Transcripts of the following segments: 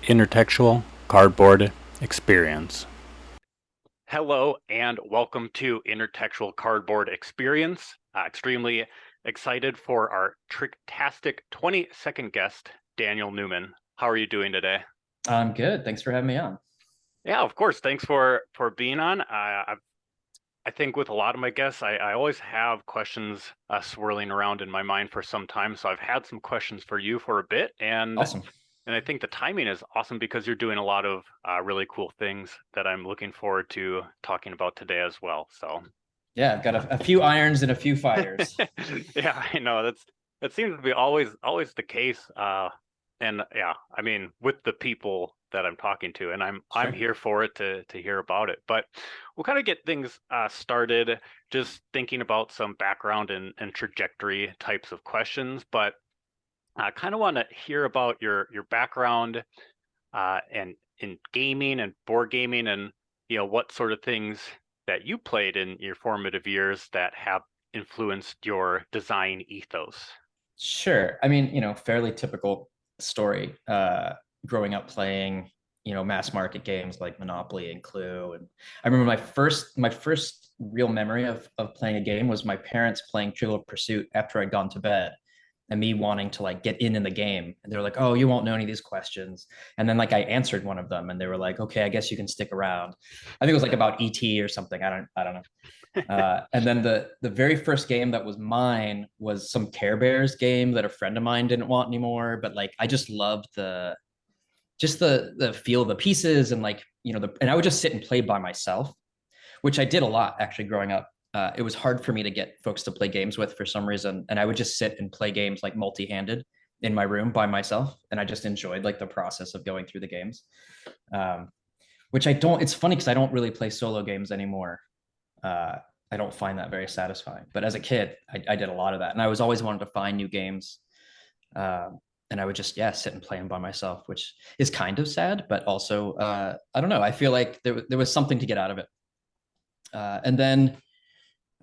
intertextual cardboard experience. Hello and welcome to Intertextual Cardboard Experience. Extremely excited for our tricktastic 20-second guest, Daniel Newman. How are you doing today? I'm good. Thanks for having me on. Yeah, of course. Thanks for being on. I think with a lot of my guests, I always have questions swirling around in my mind for some time. So I've had some questions for you for a bit, and Awesome. I think the timing is awesome because you're doing a lot of really cool things that I'm looking forward to talking about today as well. So Yeah, I've got a few irons and a few fires. yeah, I know that seems to be always the case. And yeah, I mean, with the people that I'm talking to, and I'm Sure. here for it to hear about it. But we'll kind of get things started, just thinking about some background and trajectory types of questions. But I kind of want to hear about your background and in gaming and board gaming, and what sort of things that you played in your formative years that have influenced your design ethos. Sure. I mean, fairly typical story. Growing up playing, mass market games like Monopoly and Clue. And I remember my first real memory of playing a game was my parents playing Trivial Pursuit after I'd gone to bed. And me wanting to like get in the game, and they were like, "Oh, you won't know any of these questions." And then like I answered one of them, and they were like, "Okay, I guess you can stick around." I think it was like about ET or something. I don't know. And then the very first game that was mine was some Care Bears game that a friend of mine didn't want anymore. But like I just loved the feel of the pieces, and like and I would just sit and play by myself, which I did a lot actually growing up. It was hard for me to get folks to play games with for some reason, and I would just sit and play games like multi-handed in my room by myself, and I just enjoyed like the process of going through the games. Um, which I don't. It's funny because I don't really play solo games anymore. Uh, I don't find that very satisfying. But as a kid, I did a lot of that, and I was always wanted to find new games. And I would just sit and play them by myself, which is kind of sad, but also I don't know. I feel like there was something to get out of it. And then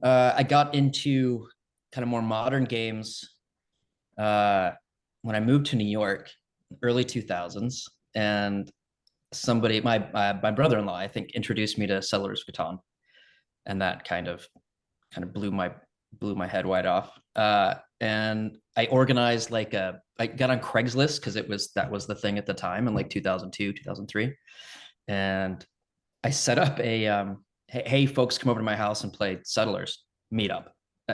I got into kind of more modern games uh, when I moved to New York, early 2000s, and somebody, my brother-in-law, I think, introduced me to Settlers of Catan, and that kind of blew my head wide off. And I organized I got on Craigslist because that was the thing at the time in like 2002, 2003, and I set up a hey, folks, come over to my house and play Settlers meetup.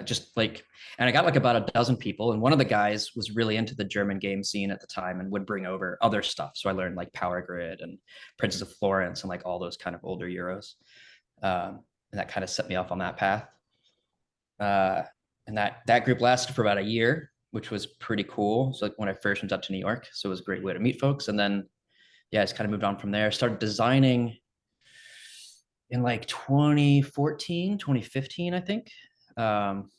Just like, and I got like about a dozen people, and one of the guys was really into the German game scene at the time and would bring over other stuff. So I learned like Power Grid and Princess of Florence and like all those kind of older Euros. And that kind of set me off on that path. Uh, and that group lasted for about a year, which was pretty cool. So like when I first went up to New York, so it was a great way to meet folks. And then I just kind of moved on from there. Started designing in like 2014, 2015, I think. Um,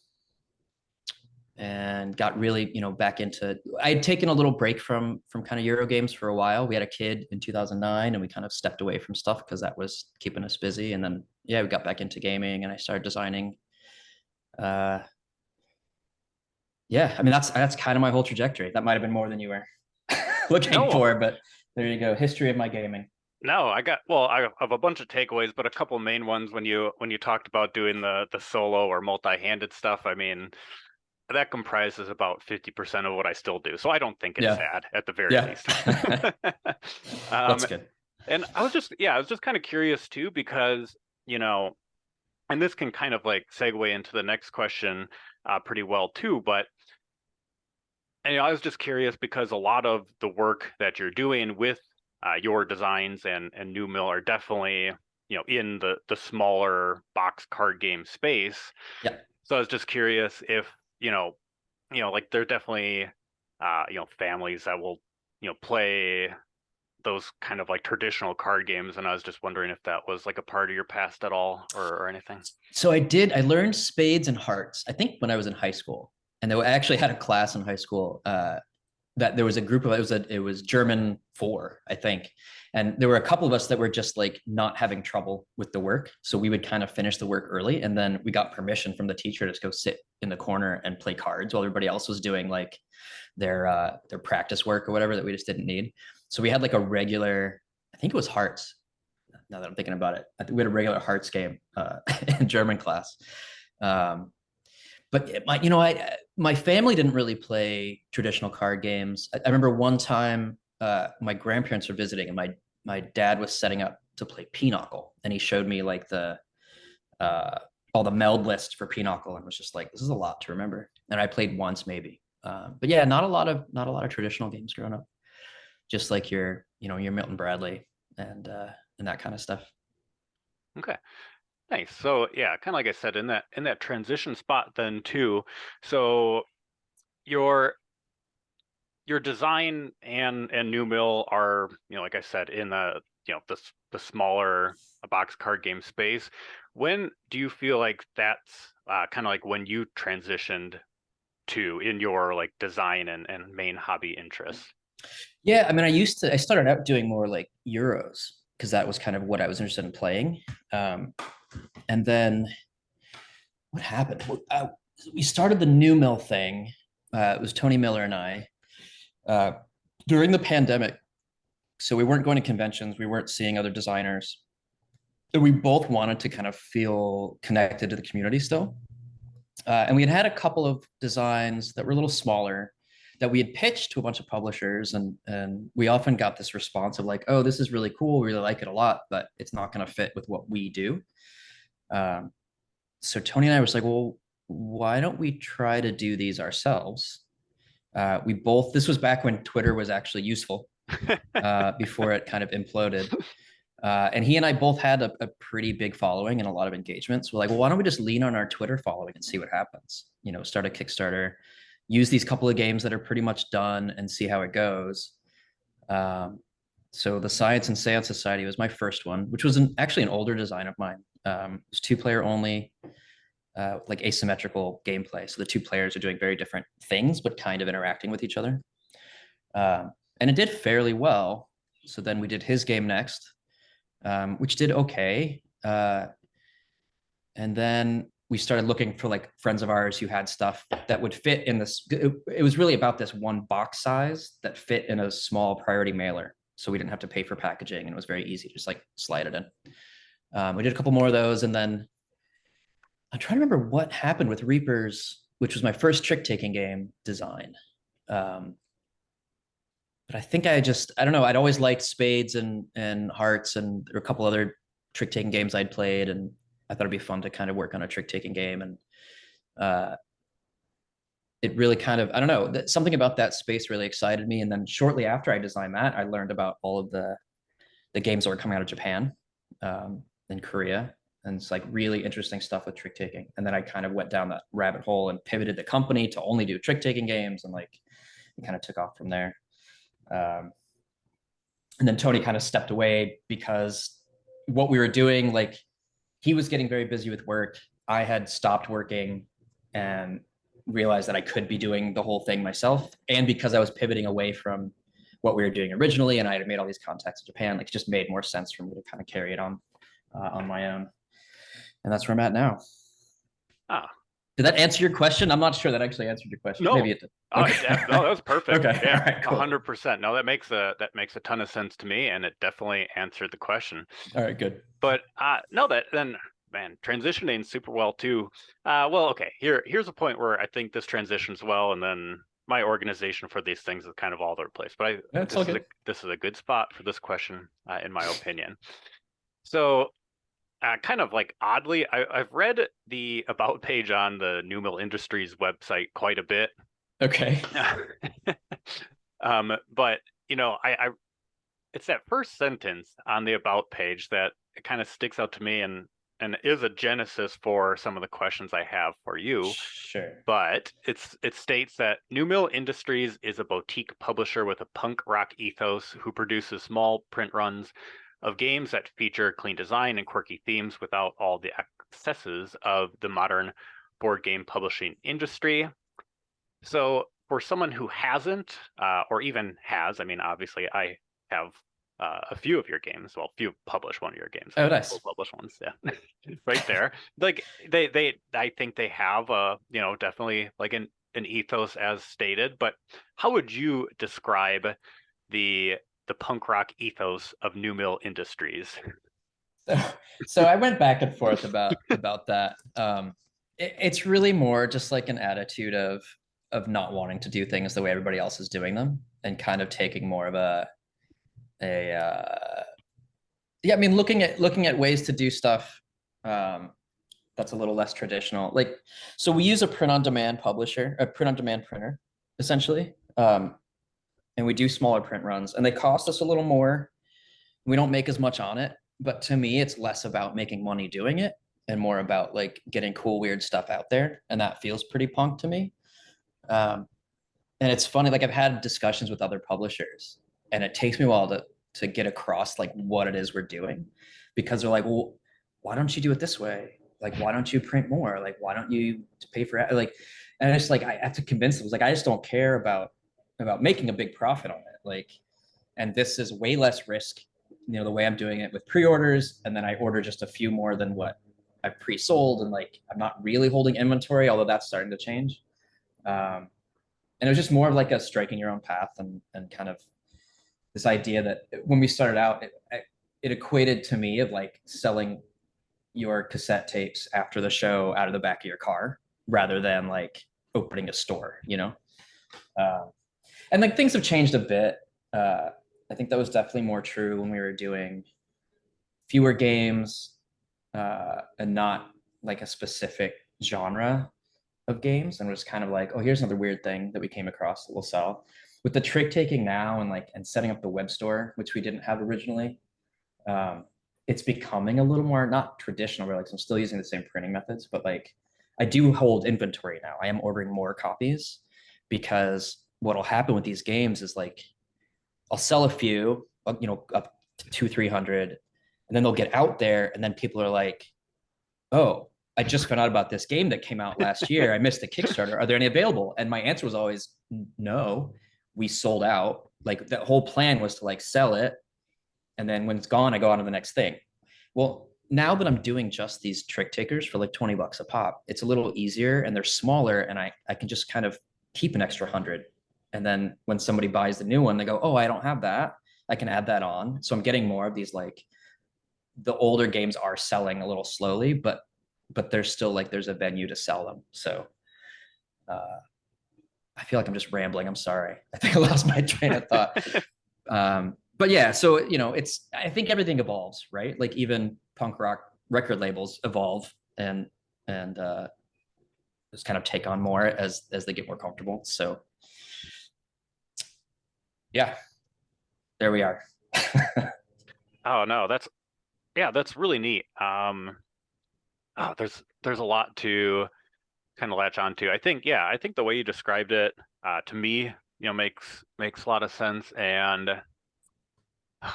and got really, back into, I had taken a little break from kind of Euro games for a while. We had a kid in 2009 and we kind of stepped away from stuff because that was keeping us busy. And then, we got back into gaming and I started designing. Uh, I mean, that's kind of my whole trajectory. That might've been more than you were looking No, for, but there you go. History of my gaming. no, I have a bunch of takeaways, but a couple main ones when you talked about doing the solo or multi-handed stuff. I mean, that comprises about 50% of what I still do. So I don't think it's Yeah. sad at the very Yeah. least. That's um, good. and I was just kind of curious too, because, and this can kind of like segue into the next question pretty well too, but I was just curious because a lot of the work that you're doing with your designs and New Mill are definitely, in the smaller box card game space. Yeah. So I was just curious if, like there are definitely, families that will, play those kind of like traditional card games. And I was just wondering if that was like a part of your past at all or anything. So I learned spades and hearts, I think when I was in high school. And I actually had a class in high school that there was a group of it was German 4, I think. And there were a couple of us that were just like not having trouble with the work. So we would kind of finish the work early. And then we got permission from the teacher to just go sit in the corner and play cards while everybody else was doing like their practice work or whatever that we just didn't need. So we had like a regular, I think it was Hearts. Now that I'm thinking about it, I think we had a regular Hearts game in German class. Um, but my family didn't really play traditional card games. I remember one time my grandparents were visiting, and my dad was setting up to play Pinochle, and he showed me like the uh, all the meld lists for Pinochle, and was just like, this is a lot to remember. And I played once maybe, but yeah, not a lot of traditional games growing up. Just like your Milton Bradley and that kind of stuff. Okay. Nice. So yeah, kind of like I said, in that transition spot then too. So your design and New Mill are, like I said, in the smaller box card game space. When do you feel like that's kind of like when you transitioned to in your like design and main hobby interests? Yeah, I mean, I started out doing more like Euros because that was kind of what I was interested in playing. And then what happened? We started the New Mill thing. It was Tony Miller and I during the pandemic. So we weren't going to conventions. We weren't seeing other designers. And we both wanted to kind of feel connected to the community still. And we had a couple of designs that were a little smaller that we had pitched to a bunch of publishers, and we often got this response of like, oh, this is really cool, we really like it a lot, but it's not going to fit with what we do. So Tony and I was like, well, why don't we try to do these ourselves? This was back when Twitter was actually useful, before it kind of imploded. And he and I both had a pretty big following and a lot of engagement. So we're like, well, why don't we just lean on our Twitter following and see what happens? Start a Kickstarter, use these couple of games that are pretty much done and see how it goes. So the Science and Seance Society was my first one, which was actually an older design of mine. It was 2-player only, like asymmetrical gameplay. So the 2 players are doing very different things, but kind of interacting with each other. And it did fairly well. So then we did his game next, which did okay. And then we started looking for like friends of ours who had stuff that would fit in this. It was really about this one box size that fit in a small priority mailer. So we didn't have to pay for packaging, and it was very easy to just like slide it in. We did a couple more of those, and then I'm trying to remember what happened with Reapers, which was my first trick-taking game design. But I think I don't know. I'd always liked Spades and Hearts, and there were a couple other trick-taking games I'd played, and I thought it'd be fun to kind of work on a trick-taking game. And it really kind of, I don't know, something about that space really excited me. And then shortly after I designed that, I learned about all of the games that were coming out of Japan, and Korea. And it's like really interesting stuff with trick-taking. And then I kind of went down that rabbit hole and pivoted the company to only do trick-taking games, and like it kind of took off from there. And then Tony kind of stepped away because what we were doing, like he was getting very busy with work. I had stopped working and realized that I could be doing the whole thing myself. And because I was pivoting away from what we were doing originally, and I had made all these contacts in Japan, like it just made more sense for me to kind of carry it on my own. And that's where I'm at now. Ah, did that answer your question? I'm not sure that actually answered your question. No. Maybe it did. Okay. No, that was perfect. Okay. Yeah, All right, cool. 100%. No, that makes a ton of sense to me, and it definitely answered the question. All right, good. But no, that then, man, transitioning super well too. Well, okay, here's a point where I think this transitions well, and then my organization for these things is kind of all over the place. But this is a good spot for this question, in my opinion. So, kind of like oddly, I've read the about page on the New Mill Industries website quite a bit. Okay. But I it's that first sentence on the about page that it kind of sticks out to me and is a genesis for some of the questions I have for you. Sure. But it states that New Mill Industries is a boutique publisher with a punk rock ethos who produces small print runs of games that feature clean design and quirky themes without all the excesses of the modern board game publishing industry. So for someone who hasn't, or even has, I mean, obviously I have a few of your games. Well, few publish one of your games. Oh, nice. Publish ones, yeah, right there. Like I think they have definitely like an ethos as stated. But how would you describe the the punk rock ethos of New Mill Industries? So I went back and forth about that. It's really more just like an attitude of not wanting to do things the way everybody else is doing them, and kind of taking more of yeah, I mean, looking at ways to do stuff that's a little less traditional. Like, so we use a print-on-demand publisher, a print-on-demand printer, essentially. And we do smaller print runs, and they cost us a little more. We don't make as much on it, but to me, it's less about making money doing it and more about like getting cool, weird stuff out there. And that feels pretty punk to me. And it's funny, like I've had discussions with other publishers, and it takes me a while to get across like what it is we're doing, because they're like, well, why don't you do it this way? Like, why don't you print more? Like, why don't you pay for it? Like, and it's like I have to convince them. It's like I just don't care about making a big profit on it. Like, and this is way less risk, the way I'm doing it with pre-orders, and then I order just a few more than what I've pre-sold, and like I'm not really holding inventory, although that's starting to change. And it was just more of like a striking your own path, and kind of this idea that when we started out, it equated to me of like selling your cassette tapes after the show out of the back of your car, rather than like opening a store, and like things have changed a bit. I think that was definitely more true when we were doing fewer games, and not like a specific genre of games, and was kind of like, oh, here's another weird thing that we came across that we'll sell. With the trick taking now, and setting up the web store, which we didn't have originally, it's becoming a little more not traditional, where like I'm still using the same printing methods, but like I do hold inventory now. I am ordering more copies, because what'll happen with these games is like I'll sell a few, up to 200-300, and then they'll get out there, and then people are like, oh, I just found out about this game that came out last year. I missed the Kickstarter. Are there any available? And my answer was always no. We sold out. Like, the whole plan was to like sell it, and then when it's gone, I go on to the next thing. Well, now that I'm doing just these trick takers for like $20 a pop, it's a little easier, and they're smaller, and I can just kind of keep an extra 100. And then when somebody buys the new one, they go, oh, I don't have that. I can add that on. So I'm getting more of these, like, the older games are selling a little slowly, but there's still like, there's a venue to sell them. So I feel like I'm just rambling. I'm sorry. I think I lost my train of thought. But yeah, so, I think everything evolves, right? Like even punk rock record labels evolve, and just kind of take on more as they get more comfortable. So yeah, there we are. Oh no, that's really neat. There's a lot to kind of latch onto. I think the way you described it, to me, makes a lot of sense. And I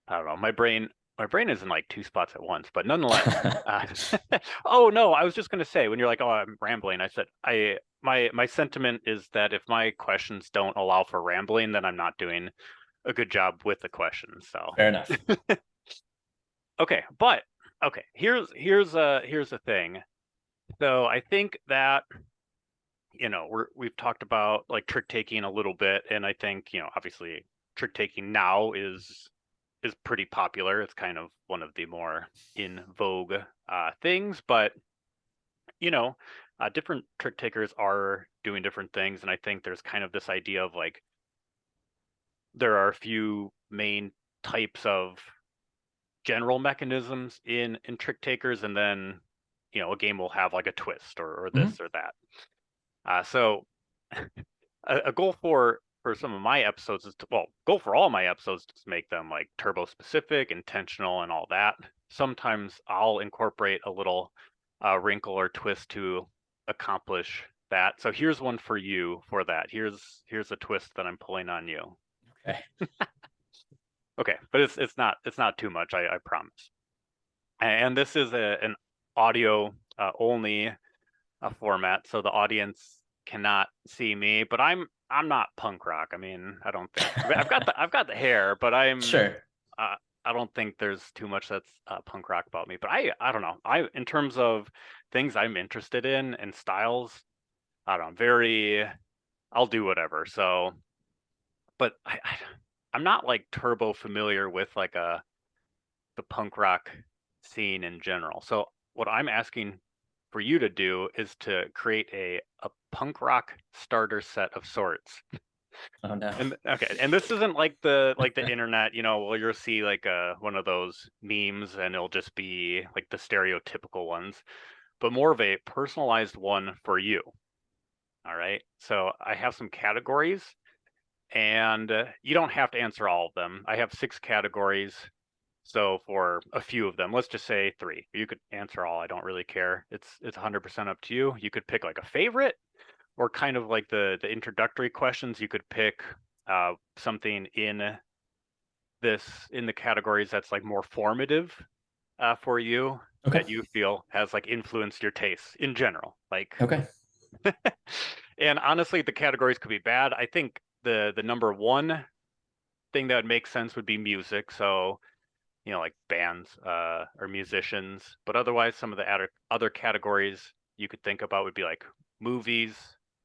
don't know, my brain is in like two spots at once, but nonetheless. Oh no, I was just gonna say, when you're like, oh, I'm rambling, I said my sentiment is that if my questions don't allow for rambling, then I'm not doing a good job with the questions. So Fair enough. okay, here's the thing. So I think that we've talked about like trick taking a little bit, and I think obviously trick taking now is pretty popular. It's kind of one of the more in vogue things, but different trick takers are doing different things, and I think there's kind of this idea of like there are a few main types of general mechanisms in trick takers, and then a game will have like a twist or this or that. So a goal for some of my episodes is goal for all my episodes is to make them like turbo specific, intentional, and all that. Sometimes I'll incorporate a little wrinkle or twist to accomplish that. So here's one for you for that. Here's a twist that I'm pulling on you. Okay. Okay, but it's not too much, I promise. And this is an audio only format, so the audience cannot see me. But I'm not punk rock. I mean, I don't think I've got the hair, but I'm sure. I don't think there's too much that's punk rock about me. But I don't know. In terms of things I'm interested in and styles, I don't know. I'll do whatever. So, but I'm not like turbo familiar with like the punk rock scene in general. So what I'm asking for you to do is to create a punk rock starter set of sorts. Oh no. And okay, and this isn't like the internet, well, you'll see like one of those memes and it'll just be like the stereotypical ones, but more of a personalized one for you. All right. So I have some categories, and you don't have to answer all of them. I have 6 categories. So for a few of them, let's just say 3. You could answer all. I don't really care. It's 100% up to you. You could pick like a favorite, or kind of like the introductory questions. You could pick something in the categories that's like more formative for you, Okay. that you feel has like influenced your tastes in general. Like, Okay. and honestly, the categories could be bad. I think the number one thing that would make sense would be music. So, like bands or musicians. But otherwise, some of the other categories you could think about would be like movies,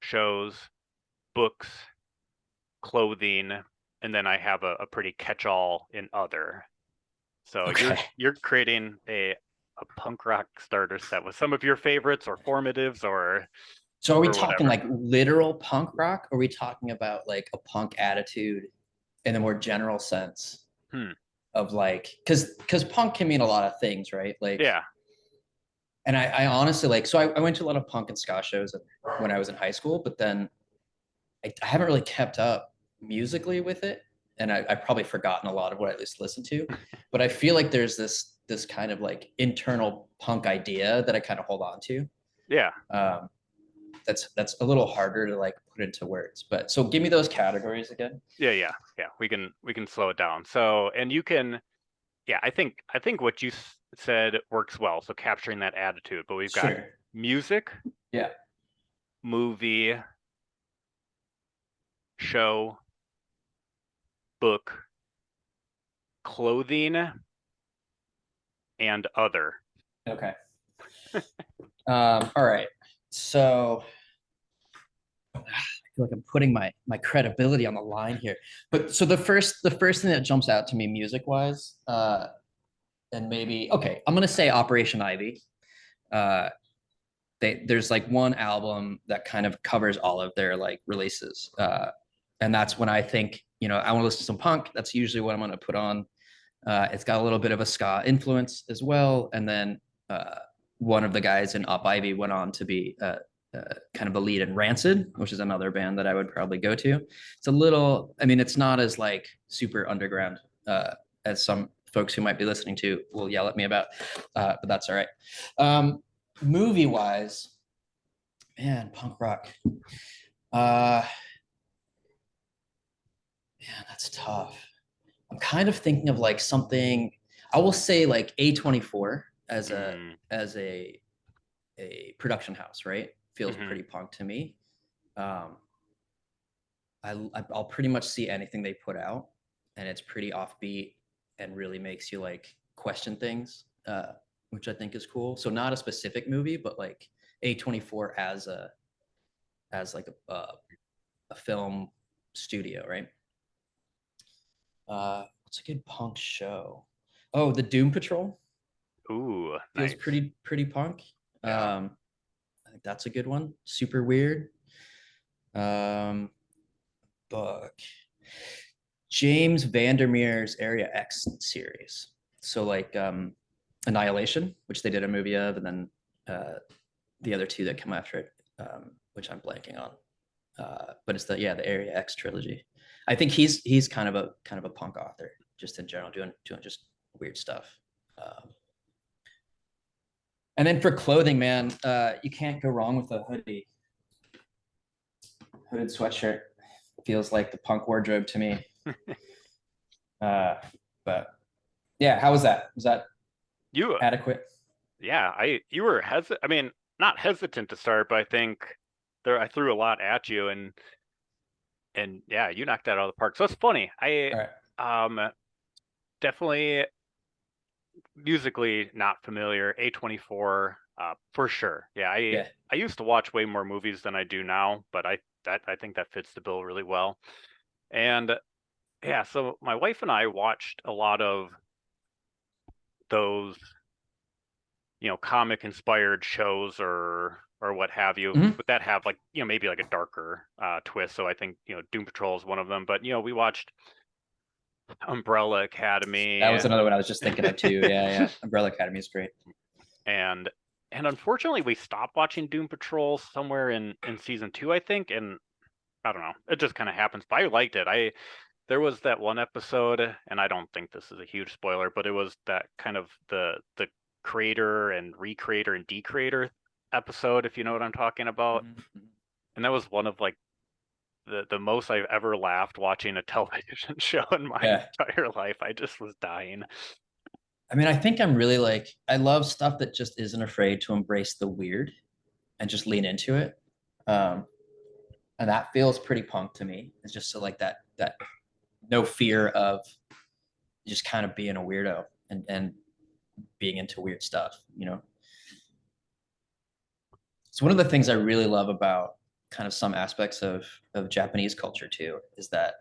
shows, books, clothing, and then I have a pretty catch-all in other. So Okay. you're creating a punk rock starter set with some of your favorites or formatives So are we or talking whatever. like literal punk rock? Or are we talking about like a punk attitude in a more general sense Hmm. of like, because punk can mean a lot of things, right? Like, Yeah. and I honestly like, so I went to a lot of punk and ska shows when I was in high school, but then I haven't really kept up musically with it. And I've probably forgotten a lot of what I used to listen to, but I feel like there's this kind of like internal punk idea that I kind of hold on to. Yeah. Um, that's a little harder to like put into words. But so give me those categories again. Yeah. We can slow it down. So, and you can, yeah, I think what you said works well. So capturing that attitude, but we've got Sure. music, Yeah. movie, show, book, clothing, and other. Okay. All right. So I feel like I'm putting my credibility on the line here. But so the first thing that jumps out to me music wise, and maybe okay, I'm gonna say Operation Ivy. Uh, there's like one album that kind of covers all of their like releases, and that's when I think I want to listen to some punk. That's usually what I'm gonna put on. It's got a little bit of a ska influence as well, and then one of the guys in Op Ivy went on to be kind of the lead in Rancid, which is another band that I would probably go to. It's a little, I mean, it's not as like super underground as some folks who might be listening to will yell at me about, but that's all right. Movie wise, man, punk rock. Man, that's tough. I'm kind of thinking of like something. I will say like A24 as a Mm, as a production house, right? Feels hmm pretty punk to me. Um, I'll pretty much see anything they put out, and it's pretty offbeat and really makes you like question things, which I think is cool. So not a specific movie, but like A24 as like a film studio, right? What's a good punk show? Oh, the Doom Patrol Ooh, feels nice. pretty punk. Yeah. I think that's a good one. Super weird. Um, book. James Vandermeer's Area X series. So like Annihilation, which they did a movie of, and then the other two that come after it, which I'm blanking on. But it's the Area X trilogy. I think he's kind of a punk author, just in general, doing just weird stuff. And then for clothing, man, you can't go wrong with a hoodie. Hooded sweatshirt feels like the punk wardrobe to me. But yeah, how was that? Was that You, adequate? yeah, you were hesitant. I mean, not hesitant to start, but I think I threw a lot at you, and yeah, you knocked that out of the park. So it's funny. All right. Um definitely musically not familiar. A24, for sure. Yeah, Yeah. I used to watch way more movies than I do now, but I think that fits the bill really well. And Yeah, so my wife and I watched a lot of those, comic inspired shows or what have you. Mhm. But that have like, maybe like a darker twist. So I think, Doom Patrol is one of them. But we watched Umbrella Academy That was another one I was just thinking of too. Yeah, yeah. Umbrella Academy is great. and unfortunately we stopped watching Doom Patrol somewhere in season 2, I think, and I don't know. It just kind of happens. But I liked it. There was that one episode, and I don't think this is a huge spoiler, but it was that kind of the creator and recreator and decreator episode, if you know what I'm talking about. Mhm. And that was one of like the most I've ever laughed watching a television show in my Yeah. entire life. I just was dying. I mean, I think I'm really like, I love stuff that just isn't afraid to embrace the weird and just lean into it. Um, and that feels pretty punk to me. It's just so like that no fear of just kind of being a weirdo and being into weird stuff, you know? So one of the things I really love about kind of some aspects of Japanese culture too is that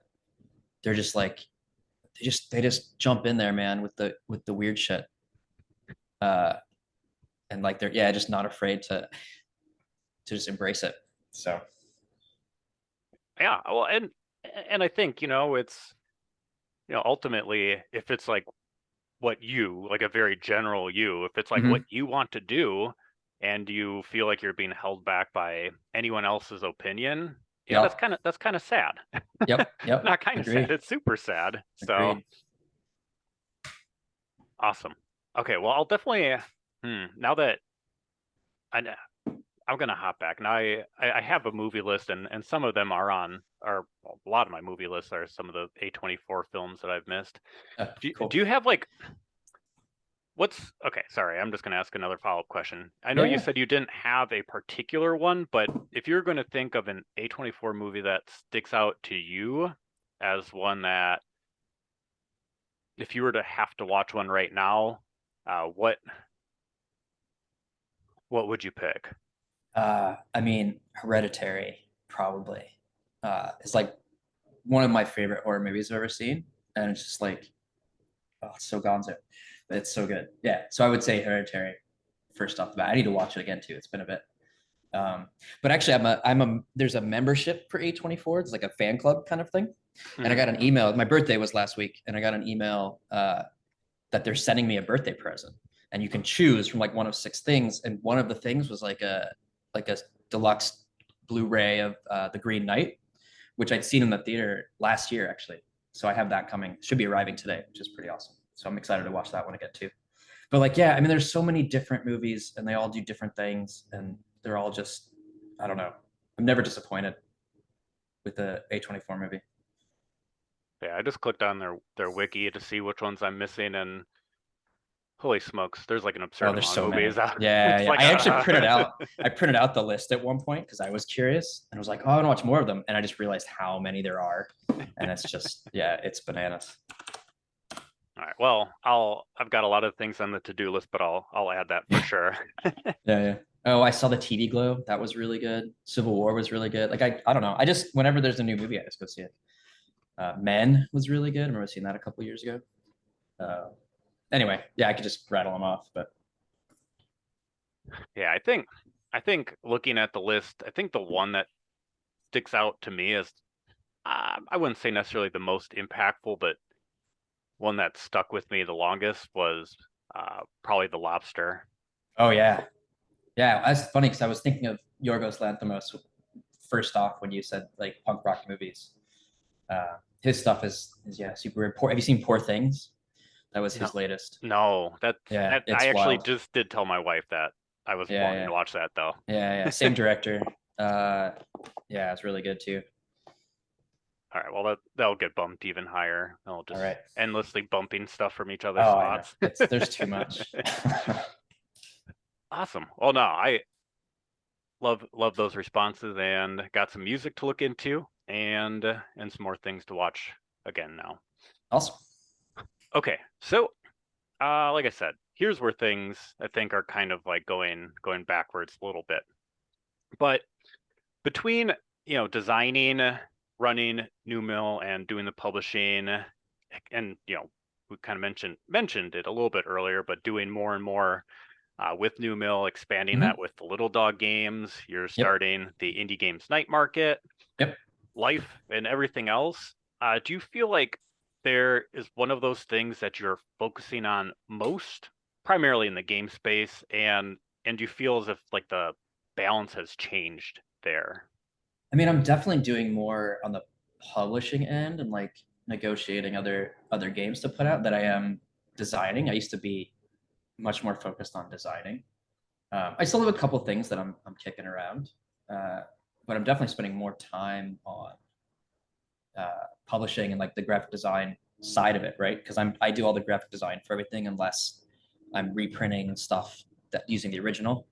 they're just like they just jump in there, man, with the weird shit. Uh, and like they're yeah, just not afraid to just embrace it. So Yeah, well, and I think, it's, ultimately if it's like what you, like a very general you, if it's like what mhm. you want to do and you feel like you're being held back by anyone else's opinion, Yep, that's kind of sad. yep. Not kind of sad, Agreed, it's super sad. So agreed. awesome. Okay, well, I'll definitely now that I I'm gonna hop back. Now I have a movie list and some of them are well, a lot of my movie lists are some of the A24 films that I've missed. Cool. Do you have like what's okay, sorry, I'm just gonna ask another follow-up question. I know you Yeah. said you didn't have a particular one, but if you're gonna think of an A24 movie that sticks out to you as one that if you were to have to watch one right now, what would you pick? I mean, Hereditary probably is like one of my favorite horror movies I've ever seen, and it's just like, oh, it's so gonzo. It's so good. Yeah. So I would say Hereditary first off the bat. I need to watch it again too. It's been a bit. But actually, there's a membership for A24. It's like a fan club kind of thing. And I got an email. My birthday was last week, and I got an email that they're sending me a birthday present, and you can choose from like one of 6 things. And one of the things was like a deluxe Blu-ray of The Green Knight, which I'd seen in the theater last year actually. So I have that coming. Should be arriving today, which is pretty awesome. So I'm excited to watch that one again too. But like, yeah, I mean, there's so many different movies, and they all do different things, and they're all just, I don't know. I'm never disappointed with the A24 movie. Yeah, I just clicked on their wiki to see which ones I'm missing, and holy smokes, there's like an Oh, absurd there's amount of so movies many. out. Yeah, It's yeah. like I actually printed out. I printed out the list at one point because I was curious and I was like, oh, I want to watch more of them, and I just realized how many there are, and it's just, yeah, it's bananas. all right. Well, I've got a lot of things on the to-do list, but I'll add that for sure. Yeah, yeah. Oh, I saw the TV Glow. That was really good. Civil War was really good. Like I don't know. I just whenever there's a new movie, I just go see it. Men was really good. I remember seeing that a couple years ago. Uh, anyway, yeah, I could just rattle them off, but Yeah, I think looking at the list, I think the one that sticks out to me is I wouldn't say necessarily the most impactful, but one that stuck with me the longest was probably The Lobster. oh yeah, yeah. That's funny because I was thinking of Yorgos Lanthimos first off when you said like punk rock movies. His stuff is yeah super important. Have you seen Poor Things? That was No, his latest. no, Yeah, I it's actually wild. just did tell my wife that I was Yeah, wanting yeah, to watch that though. yeah. Same director. Uh, yeah, it's really good too. All right, well that'll get bumped even higher. I'll All just right. endlessly bumping stuff from each other's Oh, I know. slots. There's too much. Awesome. Well, no, I love those responses and got some music to look into and some more things to watch again now. Awesome. Okay, so like I said, here's where things I think are kind of like going backwards a little bit. But between designing running New Mill and doing the publishing, and we kind of mentioned it a little bit earlier, but doing more and more with New Mill, expanding that with the Little Dog games. You're starting the Indie Games Night Market, life, and everything else. Do you feel like there is one of those things that you're focusing on most, primarily in the game space, and do you feel as if like the balance has changed there? I mean, I'm definitely doing more on the publishing end and like negotiating other games to put out that I am designing. I used to be much more focused on designing. I still have a couple things that I'm kicking around, but I'm definitely spending more time on publishing and like the graphic design side of it, right? Because I do all the graphic design for everything unless I'm reprinting stuff that using the original,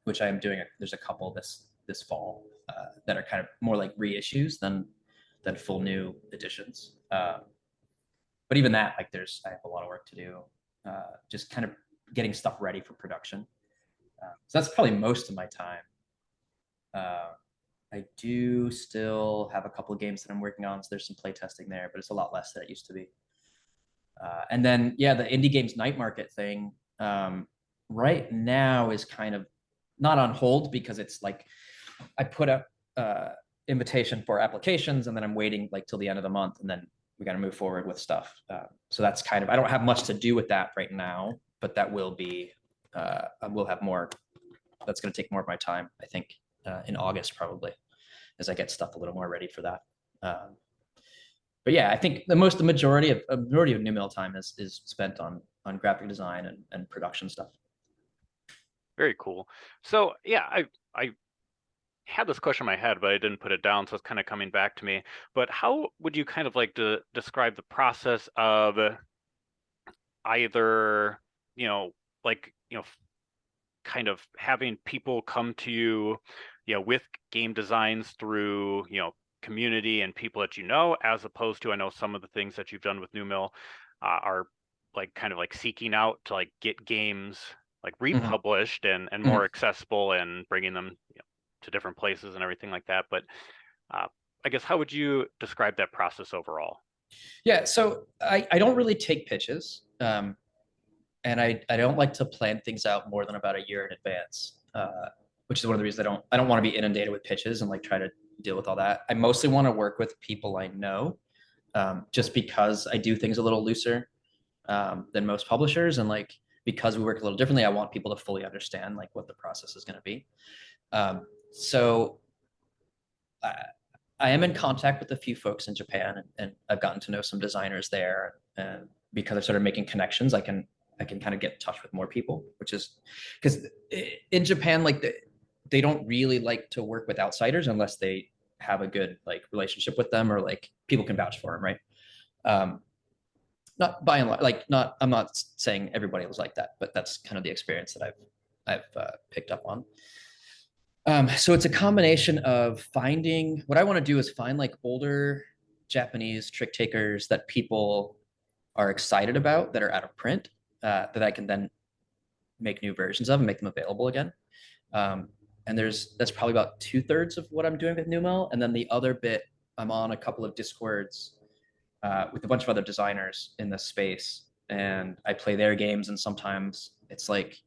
which I am doing. There's a couple this fall that are kind of more like reissues than full new editions. But even that, like I have a lot of work to do, just kind of getting stuff ready for production. So that's probably most of my time. I do still have a couple of games that I'm working on, so there's some play testing there, but it's a lot less than it used to be. And then, yeah, the Indie Games Night Market thing right now is kind of not on hold because it's like I put up invitation for applications and then I'm waiting like till the end of the month and then we got to move forward with stuff. So that's kind of, I don't have much to do with that right now, but that will be, I will have more. That's going to take more of my time, I think, in August probably, as I get stuff a little more ready for that. But yeah, I think the majority of New Mill time is spent on graphic design and production stuff. Very cool. So yeah, I had this question in my head, but I didn't put it down, so it's kind of coming back to me. But how would you kind of like to describe the process of either, kind of having people come to you, with game designs through, community and people that as opposed to, I know some of the things that you've done with New Mill are like kind of like seeking out to like get games like republished and more accessible and bringing them to different places and everything like that. But I guess how would you describe that process overall? Yeah, so I don't really take pitches, and I don't like to plan things out more than about a year in advance, which is one of the reasons I don't want to be inundated with pitches and like try to deal with all that. I mostly want to work with people I know, just because I do things a little looser than most publishers, and like because we work a little differently, I want people to fully understand like what the process is going to be. So I am in contact with a few folks in Japan, and I've gotten to know some designers there. And because I started making connections, I can kind of get in touch with more people, which is because in Japan, like they don't really like to work with outsiders unless they have a good like relationship with them or like people can vouch for them, right? Not by and large, like I'm not saying everybody was like that, but that's kind of the experience that I've picked up on. So it's a combination of finding, what I want to do is find like older Japanese trick takers that people are excited about that are out of print, that I can then make new versions of and make them available again. And that's probably about 2/3 of what I'm doing with New Mill. And then the other bit, I'm on a couple of Discords with a bunch of other designers in this space, and I play their games. And sometimes it's like,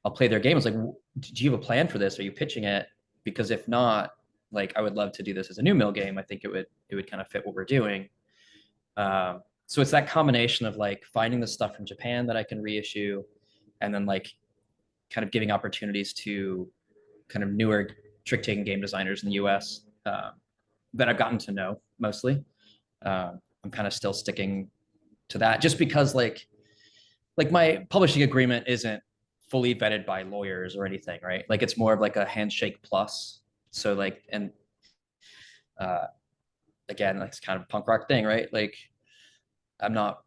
I'll play their game. It's like, do you have a plan for this? Are you pitching it? Because if not, like, I would love to do this as a New Mill game. I think it would kind of fit what we're doing. So it's that combination of like finding the stuff from Japan that I can reissue, and then like kind of giving opportunities to kind of newer trick-taking game designers in the US that I've gotten to know mostly. I'm kind of still sticking to that just because like my publishing agreement isn't fully vetted by lawyers or anything, right? Like it's more of like a handshake plus. So like, and again, like it's kind of a punk rock thing, right? Like I'm not,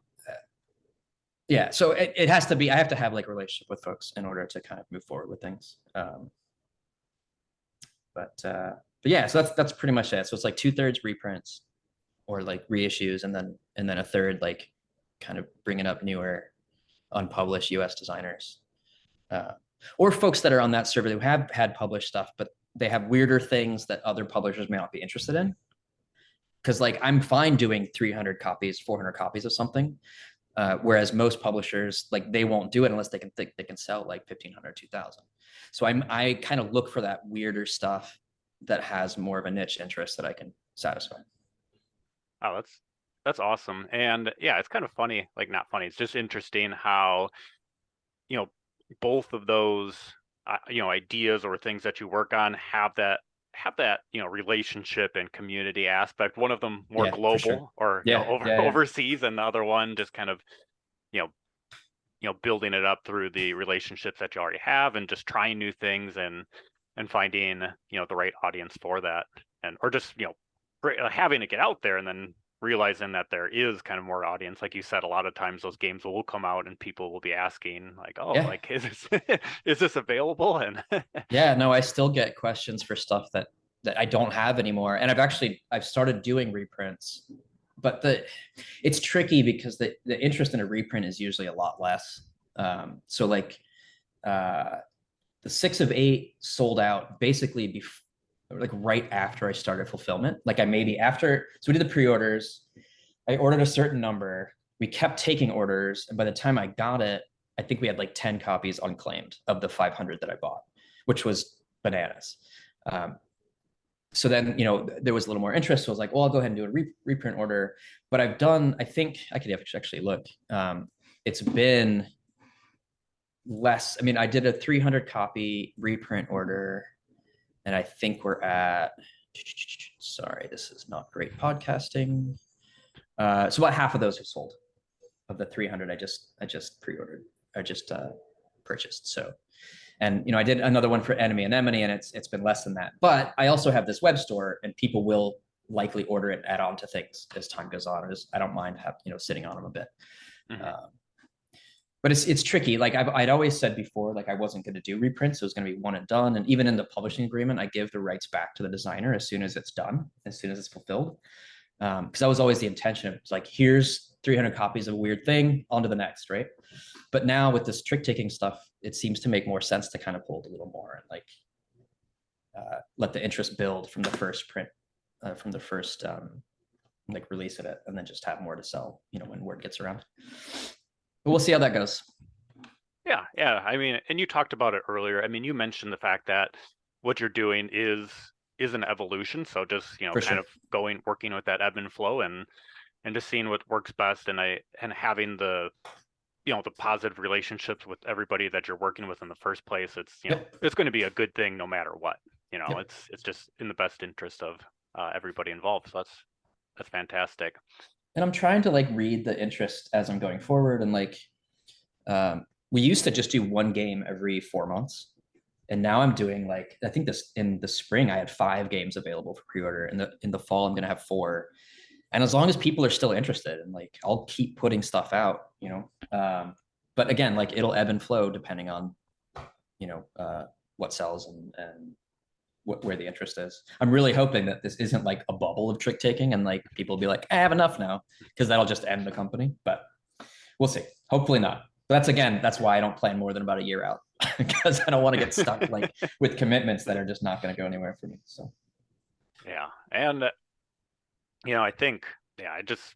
yeah. So it has to be, I have to have like a relationship with folks in order to kind of move forward with things. But yeah, so that's pretty much it. So it's like 2/3 reprints or like reissues, and then a third like kind of bringing up newer unpublished US designers, or folks that are on that server who have had published stuff, but they have weirder things that other publishers may not be interested in. because like I'm fine doing 300 copies, 400 copies of something. Whereas most publishers, like they won't do it unless they can think they can sell like 1,500, 2,000. So I kind of look for that weirder stuff that has more of a niche interest that I can satisfy. Oh, that's awesome. And yeah, it's kind of funny, like not funny. It's just interesting how, you know, both of those, ideas or things that you work on have that, relationship and community aspect. One of them more Yeah, for sure. global or, Yeah, yeah. overseas, and the other one just kind of, you know, building it up through the relationships that you already have and just trying new things and finding, the right audience for that, and or just, having it get out there and then realizing that there is kind of more audience. Like you said, a lot of times those games will come out and people will be asking like, oh, Yeah. like, is this is this available? And Yeah, no, I still get questions for stuff that I don't have anymore. And I've started doing reprints, but it's tricky because the interest in a reprint is usually a lot less. So like the 6 of 8 sold out basically like right after I started fulfillment. Like I maybe after, so we did the pre-orders, I ordered a certain number, we kept taking orders, and by the time I got it, I think we had like 10 copies unclaimed of the 500 that I bought, which was bananas. So then, there was a little more interest. So I was like, well, I'll go ahead and do a reprint order. But I've done, I think I could actually look. It's been less. I mean, I did a 300 copy reprint order, and I think we're at, sorry, this is not great podcasting. So about half of those have sold of the 300 I just pre-ordered, I just purchased. So, and I did another one for Enemy and Anemone, and it's been less than that. But I also have this web store, and people will likely order it, add on to things as time goes on. I don't mind sitting on them a bit. mm-hmm. But it's tricky. Like I'd always said before, like I wasn't going to do reprints. It was going to be one and done. And even in the publishing agreement, I give the rights back to the designer as soon as it's done, as soon as it's fulfilled. Because that was always the intention. It's like, here's 300 copies of a weird thing, on to the next, right? But now with this trick taking stuff, it seems to make more sense to kind of hold a little more and like let the interest build from the first print, from the first like release of it, and then just have more to sell, when word gets around. But we'll see how that goes. Yeah. I mean, and you talked about it earlier. I mean, you mentioned the fact that what you're doing is an evolution. So just, kind of working with that ebb and flow and just seeing what works best, and having the, the positive relationships with everybody that you're working with in the first place. It's, it's going to be a good thing no matter what. It's just in the best interest of everybody involved. So that's fantastic. And I'm trying to like read the interest as I'm going forward. And like, we used to just do one game every 4 months. And now I'm doing like, I think in the spring, I had 5 games available for pre-order. In the fall, I'm going to have 4. And as long as people are still interested, and like, I'll keep putting stuff out, but again, like it'll ebb and flow depending on, what sells and where the interest is. I'm really hoping that this isn't like a bubble of trick taking and like people will be like, I have enough now, because that'll just end the company. But we'll see. Hopefully not. But that's why I don't plan more than about a year out, because I don't want to get stuck like with commitments that are just not going to go anywhere for me. So yeah. And I think, I just,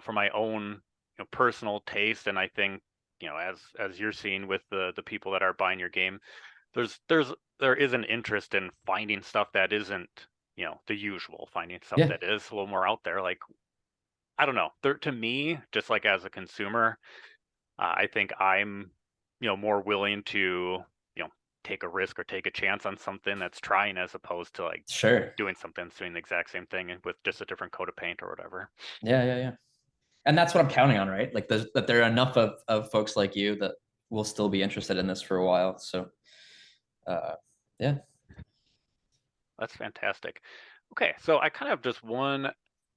for my own personal taste, and I think, as you're seeing with the people that are buying your game, there is an interest in finding stuff that isn't, the usual, finding stuff that is a little more out there. Like, I don't know, to me, just like as a consumer, I think I'm, more willing to, take a risk or take a chance on something that's trying, as opposed to like doing something that's doing the exact same thing with just a different coat of paint or whatever. Yeah. And that's what I'm counting on, right? Like that there are enough of folks like you that will still be interested in this for a while. So yeah. That's fantastic. Okay, so I kind of have just one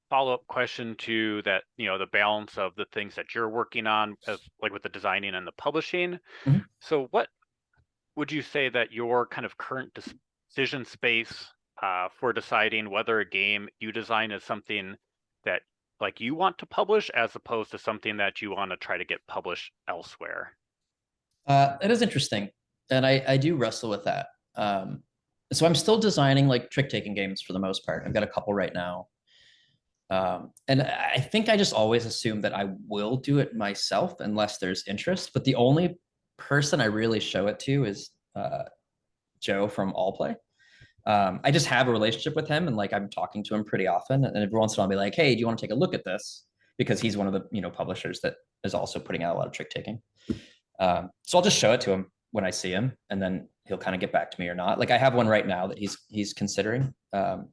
follow-up question to that, the balance of the things that you're working on, as like with the designing and the publishing. Mm-hmm. So what would you say that your kind of current decision space for deciding whether a game you design is something that like you want to publish, as opposed to something that you want to try to get published elsewhere? It is interesting. And I do wrestle with that. So I'm still designing like trick taking games for the most part. I've got a couple right now. And I think I just always assume that I will do it myself unless there's interest. But the only person I really show it to is Joe from All Play. I just have a relationship with him, and like I'm talking to him pretty often. And every once in a while, I'll be like, "Hey, do you want to take a look at this?" Because he's one of the publishers that is also putting out a lot of trick taking. So I'll just show it to him when I see him, and then he'll kind of get back to me or not. Like I have one right now that he's considering, but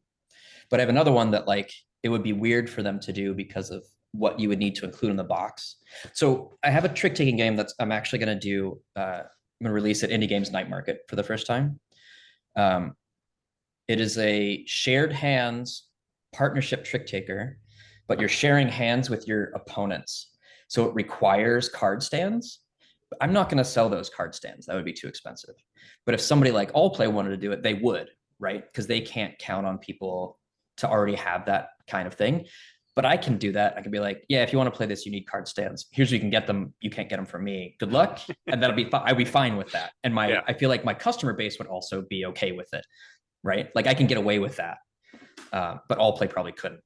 I have another one that like it would be weird for them to do because of what you would need to include in the box. So I have a trick taking game that's I'm actually going to do. I'm going to release at Indie Games Night Market for the first time. It is a shared hands partnership trick taker, but you're sharing hands with your opponents. So it requires card stands. I'm not going to sell those card stands. That would be too expensive. But if somebody like All Play wanted to do it, they would, right? Because they can't count on people to already have that kind of thing. But I can do that. I can be like, yeah, if you want to play this, you need card stands. Here's where you can get them. You can't get them from me. Good luck. And that'll be fine. I'd be fine with that. And I feel like my customer base would also be okay with it, right? Like I can get away with that. But All Play probably couldn't.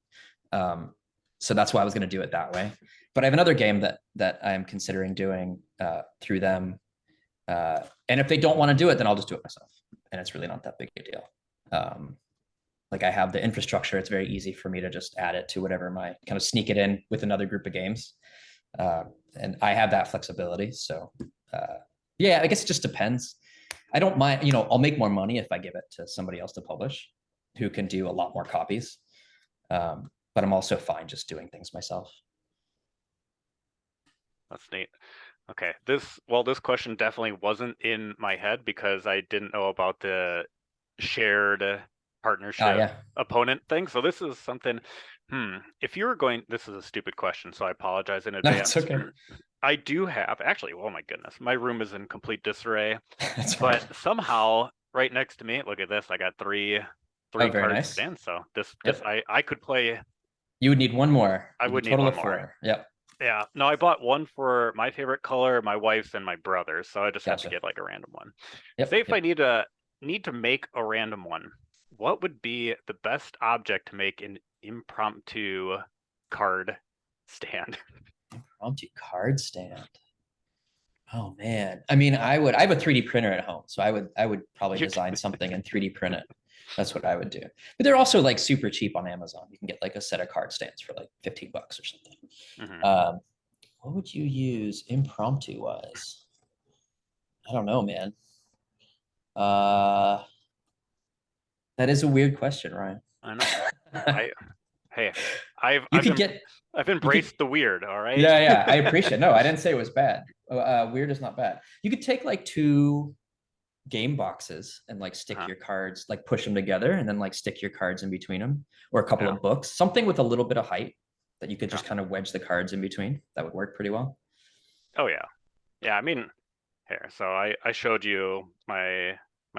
So that's why I was going to do it that way. But I have another game that I am considering doing through them. And if they don't want to do it, then I'll just do it myself. And it's really not that big a deal. Like I have the infrastructure. It's very easy for me to just add it to whatever my kind of sneak it in with another group of games. And I have that flexibility. So yeah, I guess it just depends. I don't mind, I'll make more money if I give it to somebody else to publish who can do a lot more copies. But I'm also fine just doing things myself. That's neat. Okay, this question definitely wasn't in my head because I didn't know about the shared partnership opponent thing. So this is something, if you were going, this is a stupid question, so I apologize in advance. That's okay. I do have, actually, oh my goodness, my room is in complete disarray. That's but right. Somehow, right next to me, look at this, I got three cards nice. stand. So this I could play. You would need one more. I would need one more. Yep. Yeah. No, I bought one for my favorite color, my wife's, and my brother's. So I just have to get like a random one. Say if I need to make a random one, what would be the best object to make an impromptu card stand? Impromptu card stand. Oh man. I mean, I have a 3D printer at home, so I would probably design something and 3D print it. That's what I would do. But they're also like super cheap on Amazon. You can get like a set of card stands for like $15 or something. Mm-hmm. What would you use impromptu wise? I don't know, man. That is a weird question, Ryan. I know. I've embraced the weird. All right. Yeah. I appreciate it. No, I didn't say it was bad. Weird is not bad. You could take like 2 game boxes and like stick your cards, like push them together and then like stick your cards in between them, or a couple of books, something with a little bit of height that you could just kind of wedge the cards in between. That would work pretty well. Oh yeah. Yeah. I mean, here, so I showed you my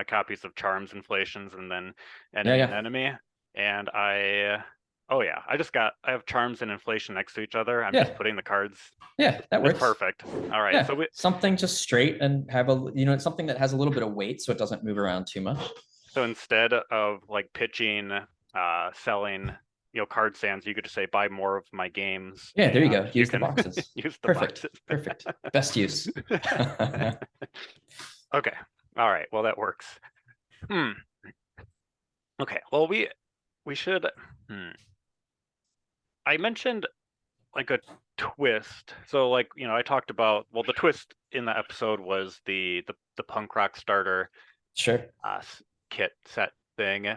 copies of Charms, Inflations, and then Enemy. And I have Charms and Inflation next to each other. I'm just putting the cards. Yeah, that works. Perfect. All right. Yeah. So something just straight and have something that has a little bit of weight so it doesn't move around too much. So instead of like pitching, selling, card stands, you could just say buy more of my games. Yeah, there you go. Use the boxes. Use the boxes. Perfect. Best use. Okay. All right. Well, that works. Okay. Well, we should. I mentioned like a twist. So like, I talked about, the twist in the episode was the punk rock starter kit set thing.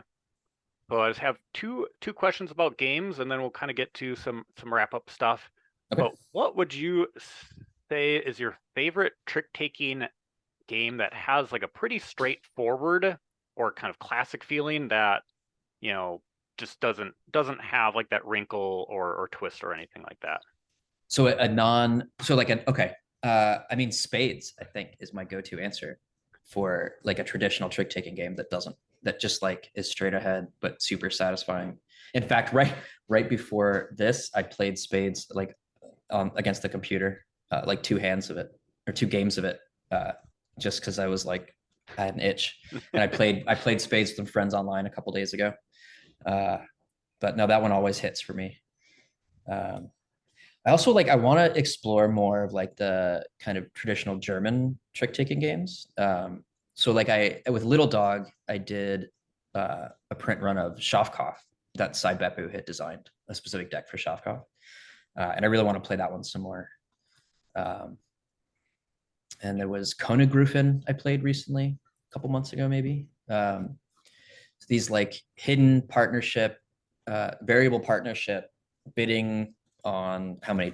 So I just have two questions about games, and then we'll kind of get to some wrap up stuff. Okay. But what would you say is your favorite trick taking game that has like a pretty straightforward or kind of classic feeling that just doesn't have like that wrinkle or twist or anything like that? So I mean, Spades I think is my go-to answer for like a traditional trick taking game that just like is straight ahead but super satisfying. In fact, right before this, I played Spades like against the computer, like 2 games of it, just because I was like, I had an itch, and I played Spades with some friends online a couple days ago. But no, that one always hits for me. Um, I also like, I want to explore more of like the kind of traditional German trick taking games. So like with Little Dog, I did a print run of Schafkopf that Cy Beppu had designed a specific deck for Schafkopf. And I really want to play that one some more. And there was Konigrufen I played recently, a couple months ago, maybe. These like hidden partnership, variable partnership bidding on how many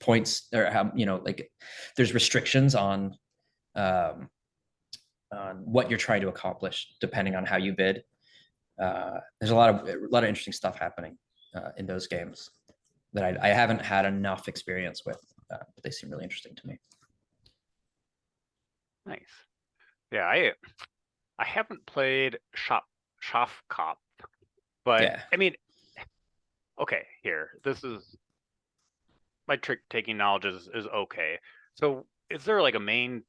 points, or how, like there's restrictions on what you're trying to accomplish depending on how you bid. There's a lot of interesting stuff happening in those games that I haven't had enough experience with, but they seem really interesting to me. Nice. Yeah, I haven't played Schafkopf, but Yeah. I mean, okay, here. This is my trick taking knowledge is okay. So is there like a main,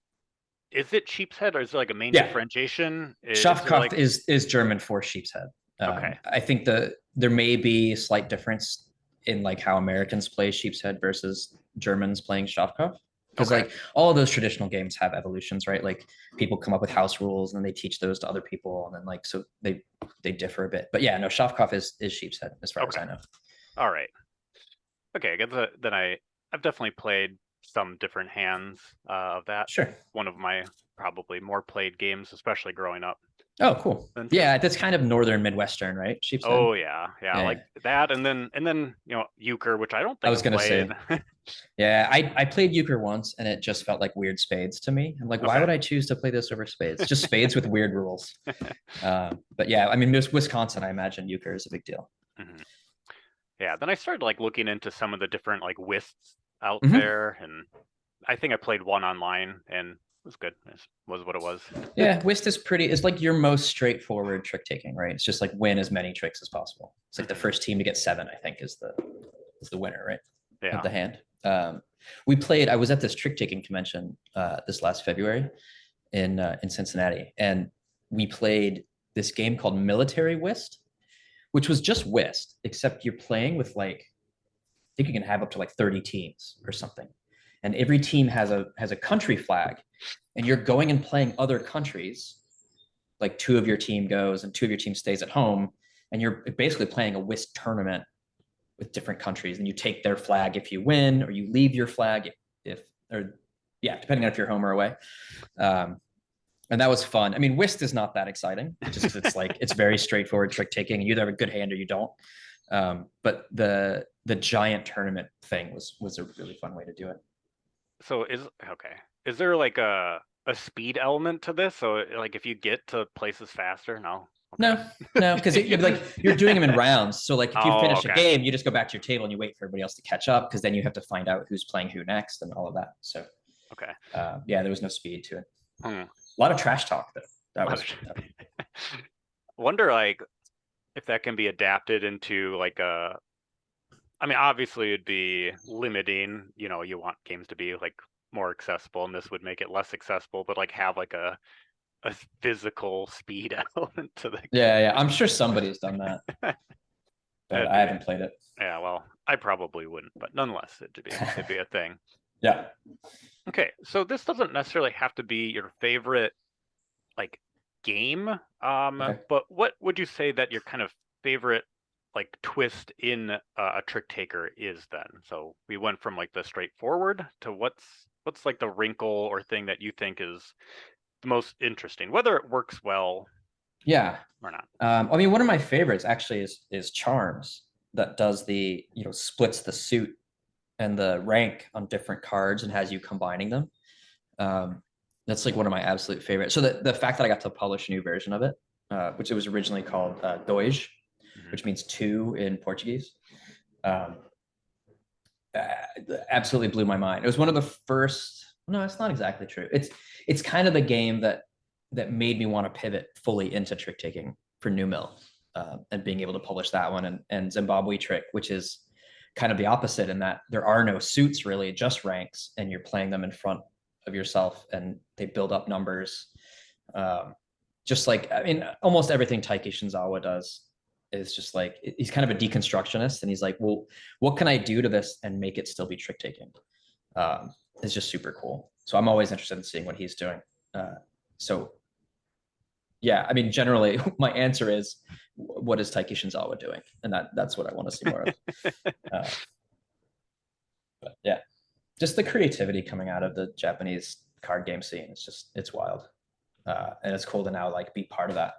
is it sheep's head, or is there like a main differentiation? Schafkopf is German for sheep's head. Okay. I think there may be a slight difference in like how Americans play sheep's head versus Germans playing Schafkopf. Because like all of those traditional games have evolutions, right? Like people come up with house rules and they teach those to other people, and then like so they differ a bit. But yeah, no, Schafkopf is sheep's head as far as I know. All right. Okay, I guess then I've definitely played some different hands of that. Sure. One of my probably more played games, especially growing up. Oh, cool. Yeah, that's kind of northern Midwestern, right? Sheep's head. Oh yeah, like that, and then euchre, which I don't think I was gonna say. Yeah, I played euchre once, and it just felt like weird spades to me. I'm like, why would I choose to play this over spades? Just spades with weird rules. But yeah, I mean, there's Wisconsin. I imagine euchre is a big deal. Mm-hmm. Yeah, then I started like looking into some of the different like whists out there, and I think I played one online, and it was good. It was what it was. Yeah, whist is it's like your most straightforward trick taking, right? It's just like win as many tricks as possible. It's like the first team to get 7, I think, is the winner, right? Yeah. Of the hand. I was at this trick taking convention this last February in Cincinnati, and we played this game called Military Whist, which was just whist, except you're playing with like, I think you can have up to like 30 teams or something. And every team has a country flag, and you're going and playing other countries. Like 2 of your team goes and 2 of your team stays at home, and you're basically playing a whist tournament with different countries, and you take their flag if you win, or you leave your flag depending on if you're home or away. And that was fun. I mean, whist is not that exciting, just because it's like it's very straightforward trick taking, and you either have a good hand or you don't. But the giant tournament thing was a really fun way to do it. So is there like a speed element to this? So like if you get to places faster, no? Okay. No, because you're doing them in rounds. So like if you finish a game, you just go back to your table and you wait for everybody else to catch up, because then you have to find out who's playing who next and all of that. So yeah, there was no speed to it. A lot of trash talk though. That was wonder like if that can be adapted into like I mean, obviously it'd be limiting, you want games to be like more accessible, and this would make it less accessible, but like have like a physical speed element to the game. Yeah, I'm sure somebody's done that. But I haven't played it. Yeah, well, I probably wouldn't, but nonetheless, it'd be a thing. Yeah. Okay, so this doesn't necessarily have to be your favorite like game, but what would you say that your kind of favorite like twist in a trick taker is then? So we went from like the straightforward to what's like the wrinkle or thing that you think is the most interesting, whether it works well or not. I mean, one of my favorites actually is Charms, that does the splits the suit and the rank on different cards and has you combining them. That's like one of my absolute favorites. So the fact that I got to publish a new version of it, which it was originally called Dois, which means 2 in Portuguese, absolutely blew my mind. It was one of the first. No, it's not exactly true. It's kind of the game that made me want to pivot fully into trick taking for New Mill, and being able to publish that one, and Zimbabwe Trick, which is kind of the opposite in that there are no suits really, just ranks, and you're playing them in front of yourself, and they build up numbers. Just like, I mean, almost everything Taiki Shinzawa does is just like, he's kind of a deconstructionist, and he's like, well, what can I do to this and make it still be trick taking? It's just super cool. So I'm always interested in seeing what he's doing. So yeah, I mean, generally my answer is, what is Taiki Shinzawa doing? And that's what I want to see more of. But yeah, just the creativity coming out of the Japanese card game scene. It's wild. And it's cool to now like be part of that,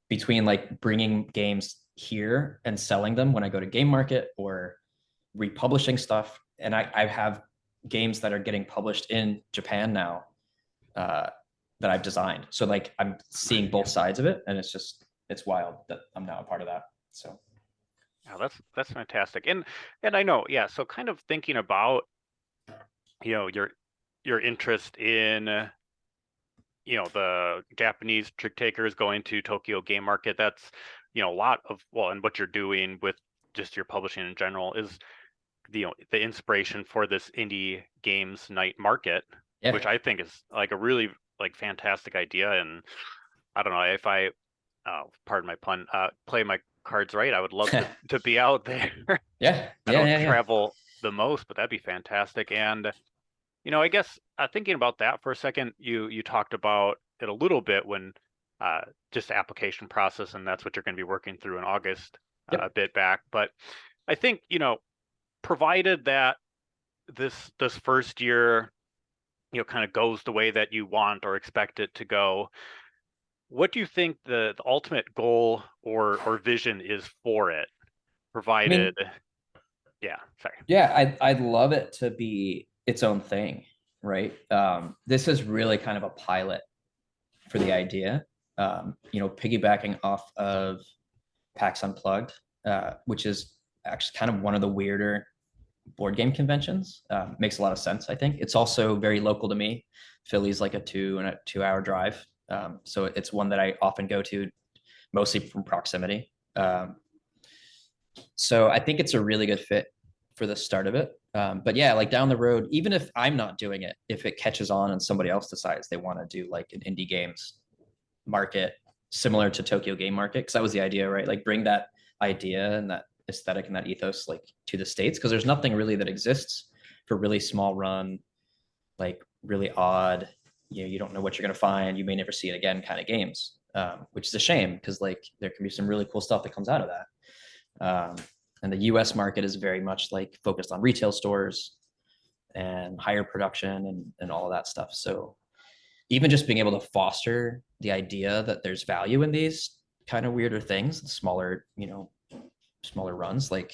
between like bringing games here and selling them when I go to game market, or republishing stuff. And I have games that are getting published in Japan now, that I've designed. So like I'm seeing both sides of it, and it's wild that I'm now a part of that. So yeah, that's fantastic. And I know, yeah, so kind of thinking about, your interest in the Japanese trick takers going to Tokyo Game Market, that's a lot of, well, and what you're doing with just your publishing in general is the inspiration for this indie games night market, yeah. which I think is like a really like fantastic idea. And I don't know if I pardon my pun, play my cards right, I would love to be out there. Yeah. I don't travel the most, but that'd be fantastic. And I guess thinking about that for a second, you talked about it a little bit when just application process, and that's what you're going to be working through in August, a bit back. But I think provided that this first year kind of goes the way that you want or expect it to go, what do you think the ultimate goal or vision is for it, provided? I'd love it to be its own thing, right? This is really kind of a pilot for the idea, piggybacking off of PAX Unplugged, which is actually kind of one of the weirder board game conventions. Makes a lot of sense, I think. It's also very local to me. Philly's like a 2-hour drive. So it's one that I often go to, mostly from proximity. So I think it's a really good fit for the start of it. But yeah, like down the road, even if I'm not doing it, if it catches on and somebody else decides they want to do like an indie games market similar to Tokyo Game Market, because that was the idea, right? Like bring that idea and that aesthetic and that ethos like to the States, because there's nothing really that exists for really small run, like really odd, you don't know what you're going to find, you may never see it again kind of games, which is a shame, because like there can be some really cool stuff that comes out of that. And the US market is very much like focused on retail stores and higher production and all of that stuff. So even just being able to foster the idea that there's value in these kind of weirder things, the smaller runs, like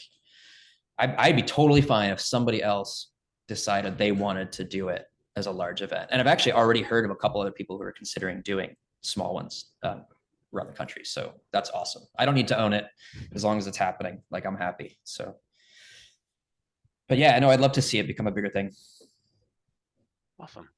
I'd be totally fine if somebody else decided they wanted to do it as a large event. And I've actually already heard of a couple other people who are considering doing small ones around the country. So that's awesome. I don't need to own it as long as it's happening. Like I'm happy. So, but yeah, I know I'd love to see it become a bigger thing. Awesome.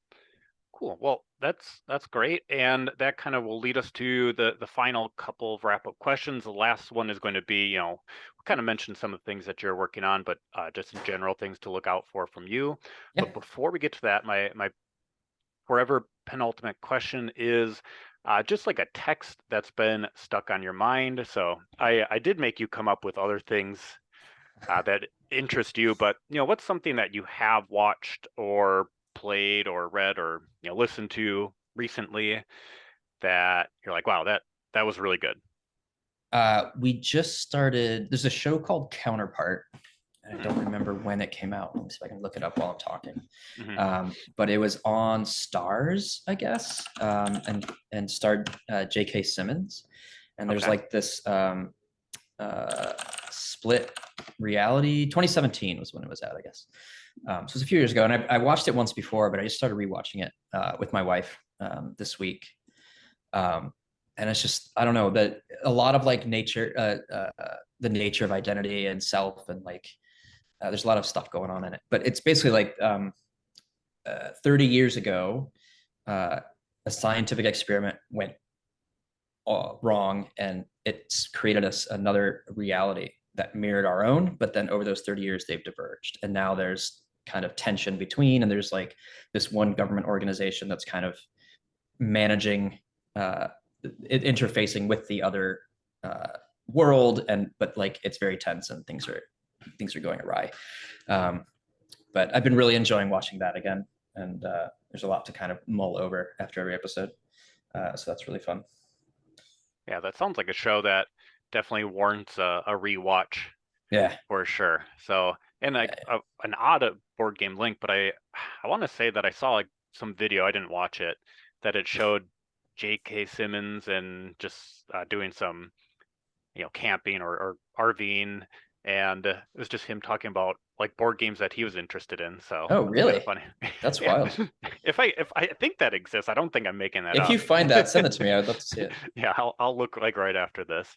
Cool. Well, that's great. And that kind of will lead us to the final couple of wrap-up questions. The last one is going to be, we kind of mentioned some of the things that you're working on, but just in general things to look out for from you. Yeah. But before we get to that, my forever penultimate question is just like a text that's been stuck on your mind. So I did make you come up with other things that interest you, but what's something that you have watched or played or read or listened to recently that you're like, wow, that was really good? We just started, there's a show called Counterpart. I don't remember when it came out. Let me see if I can look it up while I'm talking. But it was on Stars, I guess, and starred J.K. Simmons. And there's like this split reality. 2017 was when it was out, I guess. So it was a few years ago, and I watched it once before, but I just started rewatching it with my wife this week. And it's just, I don't know, that a lot of like nature, the nature of identity and self, and like there's a lot of stuff going on in it. But it's basically like 30 years ago, a scientific experiment went wrong, and it's created us another reality that mirrored our own. But then over those 30 years, they've diverged, and now there's kind of tension between, and there's like this one government organization that's kind of managing interfacing with the other world, but like it's very tense and things are going awry. But I've been really enjoying watching that again, and there's a lot to kind of mull over after every episode. So that's really fun. Yeah, that sounds like a show that definitely warrants a rewatch. Yeah, for sure. So, and like an odd board game link, but I want to say that I saw like some video. I didn't watch it. That it showed J.K. Simmons and just doing some, camping or RVing, and it was just him talking about like board games that he was interested in. So, oh, that's really? kind of funny. That's Yeah. wild. If I think that exists, I don't think I'm making that If up. you find that, send it to me. I would love to see it. Yeah, I'll look like right after this.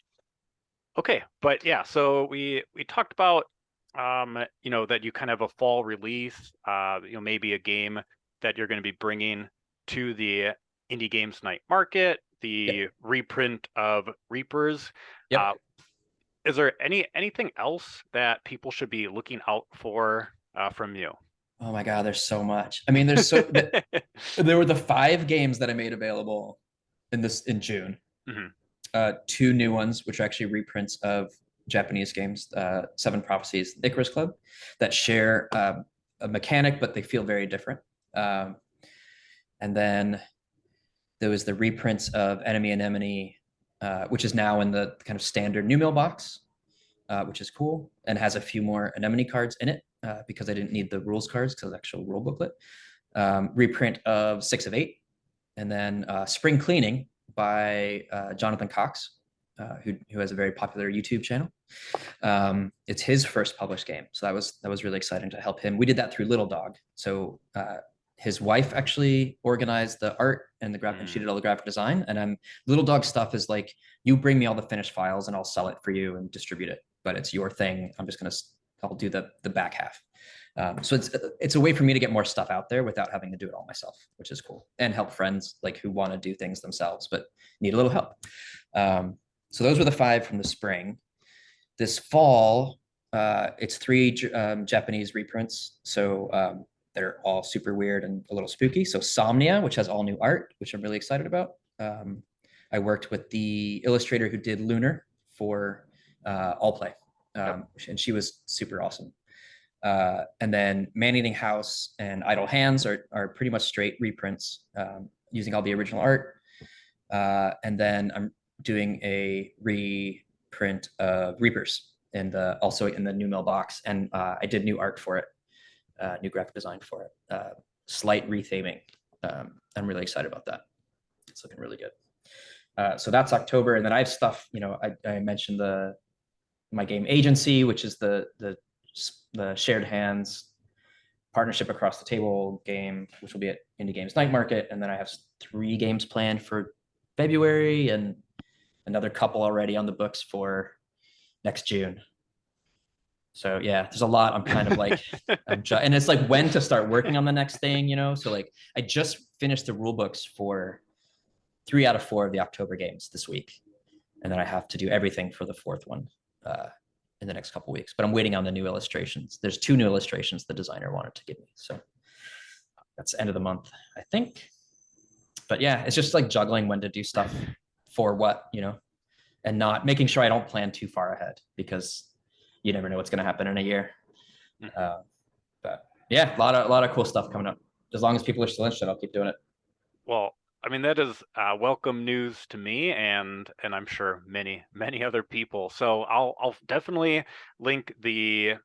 Okay, but yeah, so we talked about that you kind of have a fall release, maybe a game that you're going to be bringing to the Indie Games Night Market, the reprint of Reapers. Yep. Is there anything else that people should be looking out for from you? Oh my God, there's so much. I mean, there's there were the 5 games that I made available in June. Mm-hmm. 2 new ones, which are actually reprints of Japanese games, 7 Prophecies, Icarus Club, that share a mechanic, but they feel very different. And then there was the reprints of Enemy Anemone, which is now in the kind of standard New Mill box, which is cool, and has a few more Anemone cards in it because I didn't need the rules cards because of the actual rule booklet. Reprint of 6 of 8, and then Spring Cleaning by Jonathan Cox, who has a very popular YouTube channel. It's his first published game, so that was really exciting to help him. We did that through Little Dog. So his wife actually organized the art and the graphic, and she did all the graphic design. And Little Dog stuff is like, you bring me all the finished files and I'll sell it for you and distribute it, but it's your thing. I'll do the back half. So it's a way for me to get more stuff out there without having to do it all myself, which is cool, and help friends like who want to do things themselves but need a little help. So those were the 5 from the spring. This fall, it's 3 Japanese reprints. So they're all super weird and a little spooky. So Somnia, which has all new art, which I'm really excited about. I worked with the illustrator who did Lunar for All Play, and she was super awesome. And then Man-Eating House and Idle Hands are pretty much straight reprints using all the original art. And then I'm doing a reprint of Reapers also in the New Mill box. And I did new art for it, new graphic design for it, slight retheming. I'm really excited about that. It's looking really good. So that's October. And then I have stuff, I mentioned my game Agency, which is the shared hands partnership across the table game, which will be at Indie Games Night Market. And then I have 3 games planned for February and another couple already on the books for next June. So yeah, there's a lot. I'm kind of like, and it's like when to start working on the next thing, So like I just finished the rule books for 3 out of 4 of the October games this week. And then I have to do everything for the 4th one in the next couple of weeks, but I'm waiting on the new illustrations. There's 2 new illustrations the designer wanted to give me. So that's the end of the month, I think. But yeah, it's just like juggling when to do stuff for what, and not making sure I don't plan too far ahead, because you never know what's going to happen in a year. But yeah, a lot of cool stuff coming up. As long as people are still interested, I'll keep doing it. Well, I mean, that is welcome news to me, and I'm sure many other people. So I'll definitely link the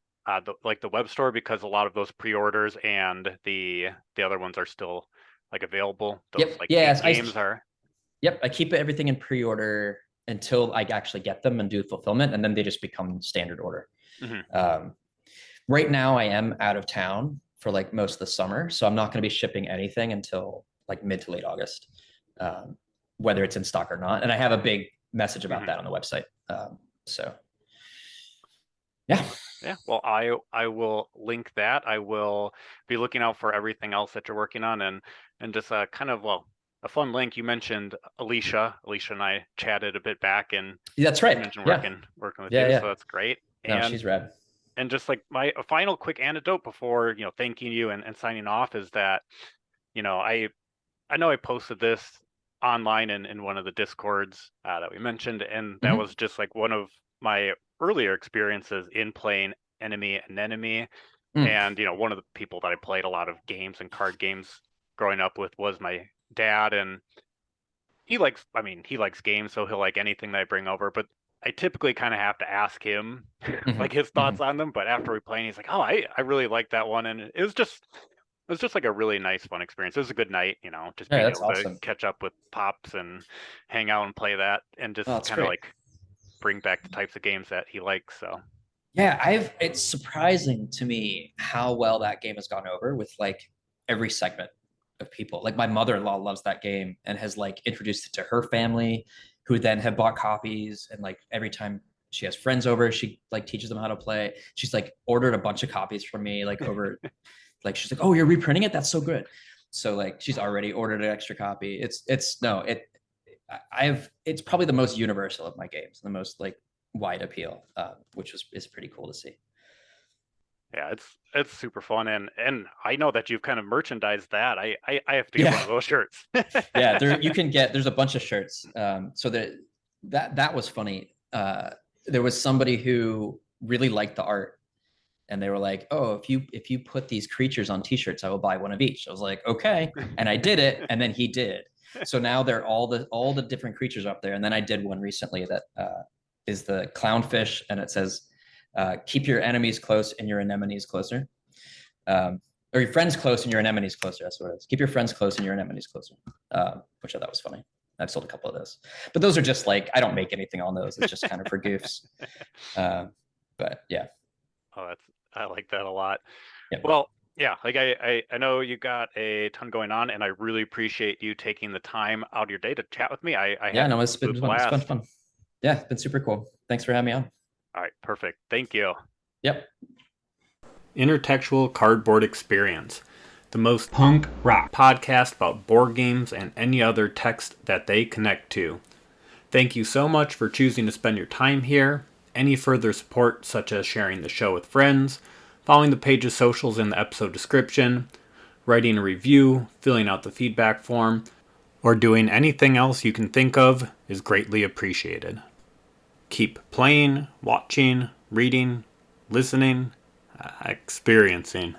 web store, because a lot of those pre-orders and the other ones are still like available. Those games are. Yep, I keep everything in pre-order until I actually get them and do fulfillment, and then they just become standard order. Mm-hmm. Right now, I am out of town for like most of the summer, so I'm not going to be shipping anything until like mid to late August, whether it's in stock or not. And I have a big message about that on the website. So yeah. Yeah, well, I will link that. I will be looking out for everything else that you're working on, and just kind of a fun link. You mentioned Alicia. Alicia and I chatted a bit back, and that's right. You mentioned working with you, so that's great. No, she's rad. And just like a final quick anecdote before thanking you and signing off is that I know I posted this online in one of the Discords that we mentioned, and that Mhm. was just like one of my earlier experiences in playing Enemy and Enemy. Mm. And one of the people that I played a lot of games and card games growing up with was my dad, and he likes, I mean, he likes games, so he'll like anything that I bring over, but I typically kind of have to ask him Mhm. like his thoughts Mhm. on them. But after we play, he's like, "Oh, I really like that one," and it was just like a really nice, fun experience. It was a good night, just Yeah, being that's able to awesome. catch up with pops and hang out and play that, and Oh, just that's kind of great. like bring back the types of games that he likes. So Yeah, it's surprising to me how well that game has gone over with like every segment of people. Like my mother-in-law loves that game and has like introduced it to her family, who then have bought copies. And like every time she has friends over, she like teaches them how to play. She's like ordered a bunch of copies from me, like over, like she's like, "Oh, you're reprinting it? That's so good." So like she's already ordered an extra copy. It's no, it's probably the most universal of my games, the most like wide appeal, which is pretty cool to see. yeah, it's super fun, and I know that you've kind of merchandised that. I have to get one Yeah, of those shirts. yeah. There's a bunch of shirts. So that was funny. There was somebody who really liked the art, and they were like, "Oh, if you put these creatures on T-shirts, I will buy one of each." I was like, "Okay," and I did it, and then he did. So now they're all the different creatures up there. And then I did one recently that is the clownfish, and it says, "Keep your enemies close and your anemones closer." Or your friends close and your anemones closer. That's what it is. Keep your friends close and your anemones closer, which I thought was funny. I've sold a couple of those, but those are just like I don't make anything on those. It's just kind of for goofs. But yeah, Oh, I like that a lot. yeah, Well, yeah, like I know you got a ton going on, and I really appreciate you taking the time out of your day to chat with me. I yeah. had an No, absolute it's been blast. fun. Yeah, it's been super cool. Thanks for having me on. All right, perfect. Thank you. Yep. Intertextual Cardboard Experience, the most punk rock podcast about board games and any other text that they connect to. Thank you so much for choosing to spend your time here. Any further support, such as sharing the show with friends, following the page's socials in the episode description, writing a review, filling out the feedback form, or doing anything else you can think of is greatly appreciated. Keep playing, watching, reading, listening, experiencing.